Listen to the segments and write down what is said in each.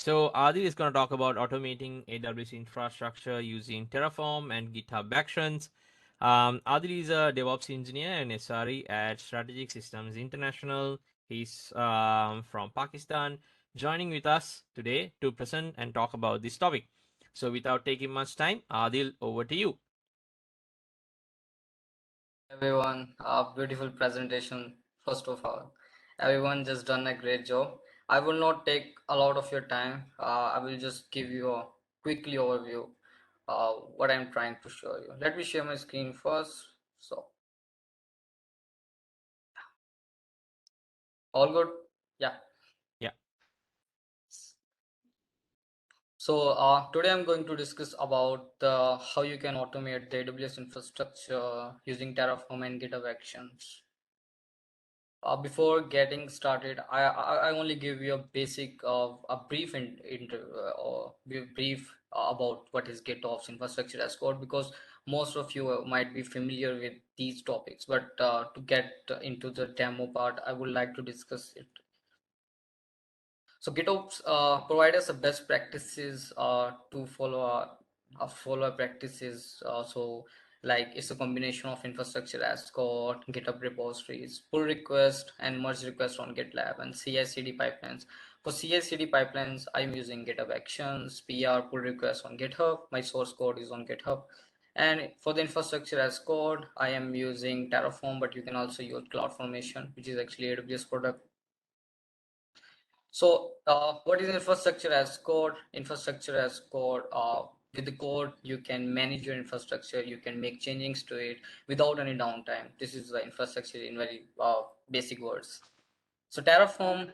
So Adi is going to talk about automating AWS infrastructure using Terraform and GitHub Actions. Adi is a DevOps engineer and SRE at Strategic Systems International. He's from Pakistan, joining with us today to present and talk about this topic. So without taking much time, Adil, over to you. Everyone, beautiful presentation. First of all, everyone just done a great job. I will not take a lot of your time. I will just give you a quickly overview what I'm trying to show you. Let me share my screen first. So, all good? Yeah. Yeah. So today I'm going to discuss about how you can automate the AWS infrastructure using Terraform and GitHub Actions. Before getting started, I only give you a basic a brief brief about what is GitOps infrastructure as code, because most of you might be familiar with these topics, but to get into the demo part, I would like to discuss it. So GitOps provide us the best practices to follow practices. So like it's a combination of infrastructure as code, GitHub repositories, pull request and merge request on GitLab, and CI/CD pipelines. For CI/CD pipelines, I'm using GitHub Actions, PR, pull request on GitHub. My source code is on GitHub. And for the infrastructure as code, I am using Terraform, but you can also use CloudFormation, which is actually AWS product. So, what is infrastructure as code? Infrastructure as code, with the code, you can manage your infrastructure, you can make changes to it without any downtime. This is the infrastructure in very basic words. So Terraform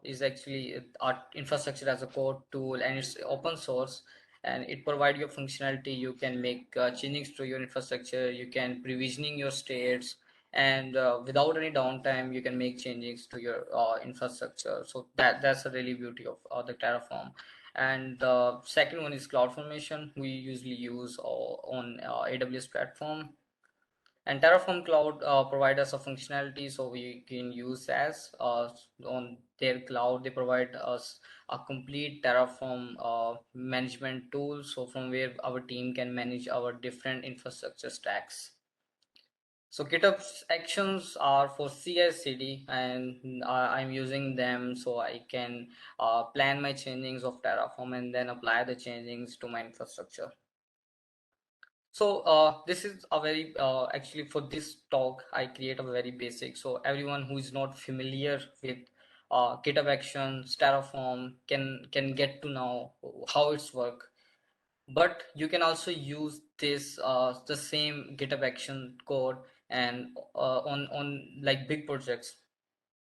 is actually our infrastructure as a code tool, and it's open source, and it provides you functionality. You can make changes to your infrastructure, you can provisioning your states, and without any downtime, you can make changes to your infrastructure. So that's the really beauty of the Terraform. And the second one is CloudFormation. We usually use on AWS platform, and Terraform Cloud provide us a functionality, so we can use as on their cloud. They provide us a complete Terraform management tool, so from where our team can manage our different infrastructure stacks. So GitHub's actions are for CI/CD, and I'm using them so I can plan my changings of Terraform and then apply the changings to my infrastructure. So this is a very actually for this talk I create a very basic, so everyone who is not familiar with GitHub Actions, Terraform can get to know how it's work. But you can also use this the same GitHub Action code and on like big projects.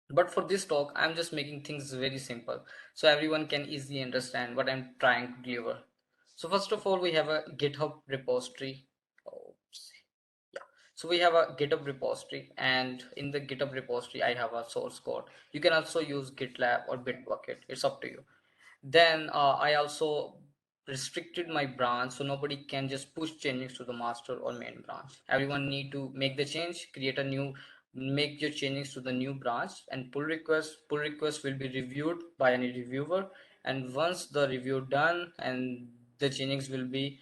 But for this talk, I'm just making things very simple so everyone can easily understand what I'm trying to deliver. So first of all, we have a GitHub repository. Oops. Yeah. So we have a GitHub repository, and in the GitHub repository, I have a source code. You can also use GitLab or Bitbucket. It's up to you. Then I also restricted my branch, so nobody can just push changes to the master or main branch. Everyone need to make the change, create a new, make your changes to the new branch, and pull request will be reviewed by any reviewer, and once the review done, and the changes will be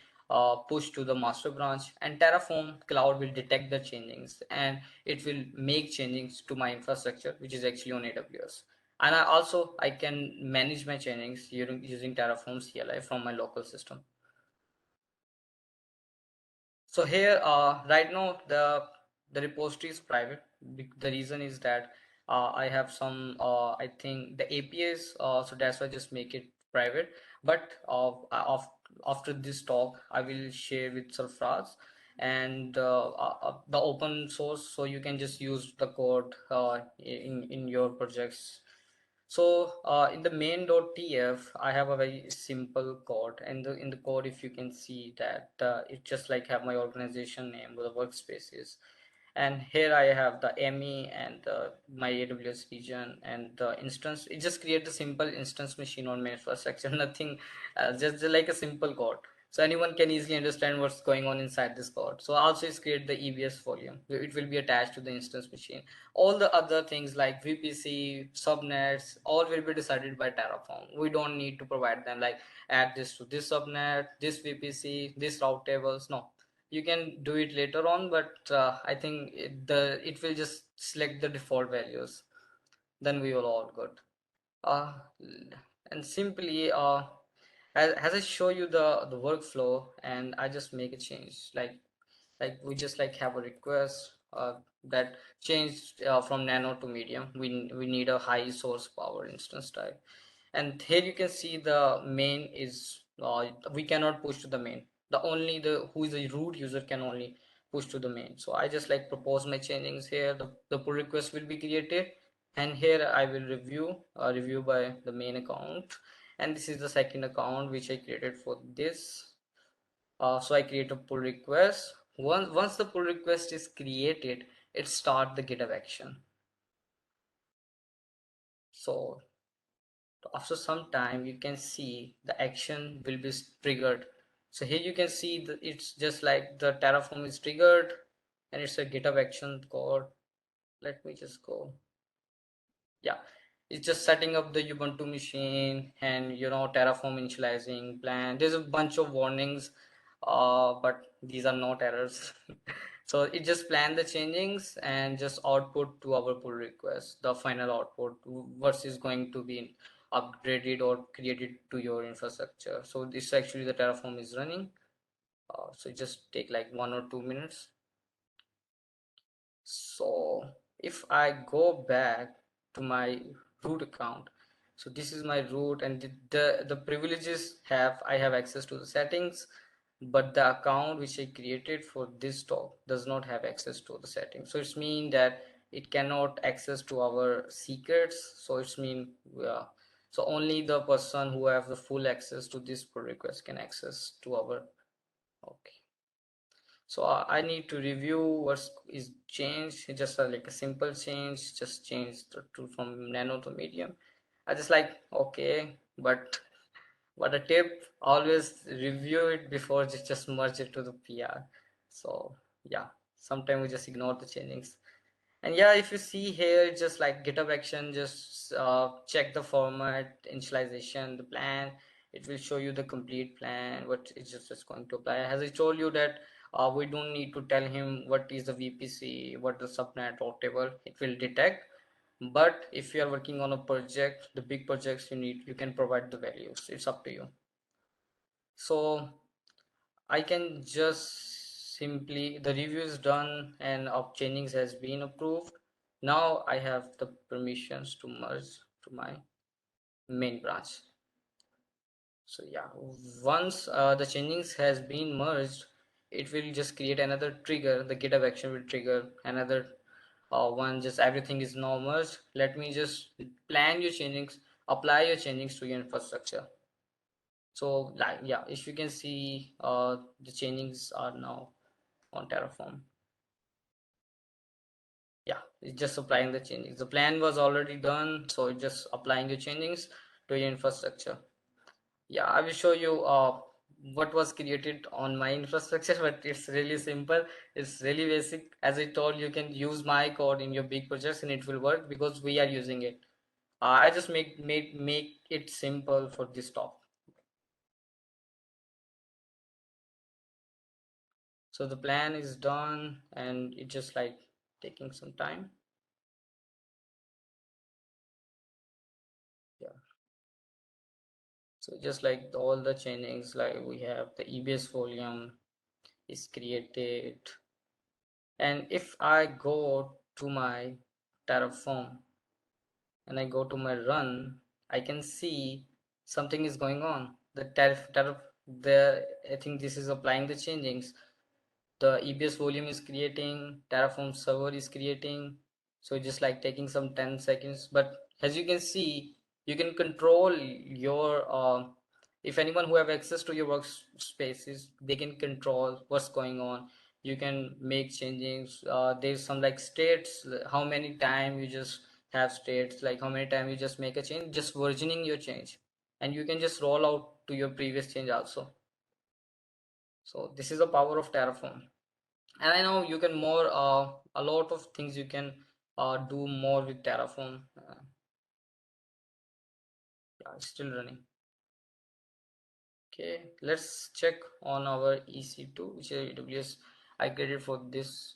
pushed to the master branch, and Terraform cloud will detect the changes, and it will make changes to my infrastructure, which is actually on AWS. And I can manage my changings using Terraform CLI from my local system. So here, right now, the repository is private. The reason is that I have some, I think the APIs, so that's why I just make it private. But after this talk, I will share with Sarfraz and the open source, so you can just use the code in your projects. So in the main.tf, I have a very simple code, and in the code, if you can see that it just like have my organization name with the workspaces, and here I have the ME and my AWS region and the instance. It just create a simple instance machine on my infrastructure, nothing, just like a simple code. So anyone can easily understand what's going on inside this code. So also is create the EBS volume. It will be attached to the instance machine. All the other things like VPC, subnets, all will be decided by Terraform. We don't need to provide them like add this to this subnet, this VPC, this route tables. No, you can do it later on, but I think it will just select the default values. Then we will all good. Uh, and simply as I show you the workflow and I just make a change like we just like have a request that changed from nano to medium. We need a high source power instance type, and here you can see the main is we cannot push to the main. The only the who is a root user can only push to the main. So I just like propose my changings here. The pull request will be created, and here I will review by the main account, and this is the second account which I created for this. So I create a pull request. Once the pull request is created, it start the GitHub action. So after some time, you can see the action will be triggered. So here you can see that it's just like the Terraform is triggered, and it's a GitHub action code. Let me just go. Yeah, it's just setting up the Ubuntu machine and Terraform initializing plan. There's a bunch of warnings, but these are not errors. So it just plan the changings and just output to our pull request the final output what is going to be upgraded or created to your infrastructure. So this actually the Terraform is running. So it just take like 1 or 2 minutes. So if I go back to my root account, so this is my root, and the privileges have I have access to the settings, but the account which I created for this talk does not have access to the settings. So it's mean that it cannot access to our secrets. So it's mean so only the person who have the full access to this pull request can access to our. Okay. So I need to review what is changed. It's just like a simple change, just change to from nano to medium. I just like okay, but a tip, always review it before just merge it to the PR. So yeah, sometimes we just ignore the changings. And yeah, if you see here, just like GitHub action, just check the format, initialization, the plan. It will show you the complete plan, what it's just going to apply. As I told you that we don't need to tell him what is the VPC, what the subnet or table, it will detect. But if you are working on a project, the big projects you can provide the values. It's up to you. So I can just simply the review is done and of changings has been approved. Now I have the permissions to merge to my main branch. So yeah, once the changings has been merged, it will just create another trigger. The GitHub action will trigger another one. Just everything is now merged. Let me just plan your changings, apply your changings to your infrastructure. So like yeah, if you can see the changings are now on Terraform. Yeah, it's just applying the changings. The plan was already done, so it's just applying the changings to your infrastructure. Yeah, I will show you what was created on my infrastructure, but it's really simple. It's really basic. As I told, you can use my code in your big projects and it will work because we are using it. I just make it simple for this talk. So the plan is done and it just like taking some time. Yeah. So just like all the chainings, like we have the EBS volume is created. And if I go to my Terraform and I go to my run, I can see something is going on. I think this is applying the changings. The EBS volume is creating, Terraform server is creating. So just like taking some 10 seconds. But as you can see, you can control your if anyone who have access to your workspaces, they can control what's going on. You can make changes. There's some like states, how many time you just have states, like how many time you just make a change, just versioning your change. And you can just roll out to your previous change also. So this is the power of Terraform. And I know you can more a lot of things you can do more with Terraform. Yeah, it's still running. Okay, let's check on our EC2, which is AWS. I created for this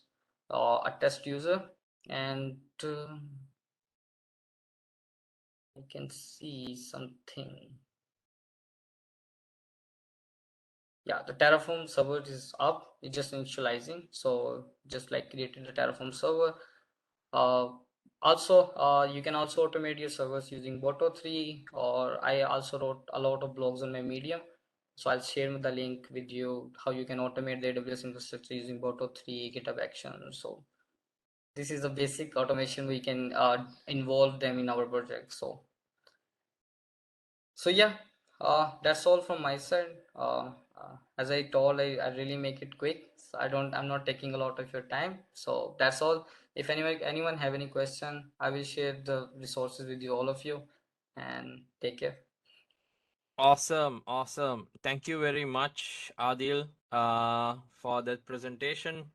a test user, and I can see something. Yeah, the Terraform server is up. It's just initializing. So just like creating the Terraform server. Uh, Also, you can also automate your servers using Boto 3, or I also wrote a lot of blogs on my Medium. So I'll share the link with you how you can automate the AWS infrastructure using Boto 3, GitHub Actions. So this is the basic automation we can involve them in our project. So yeah, that's all from my side. As I told, I really make it quick. So I'm not taking a lot of your time. So that's all. If anyone have any question, I will share the resources with you, all of you, and take care. Awesome. Thank you very much, Adil, for that presentation.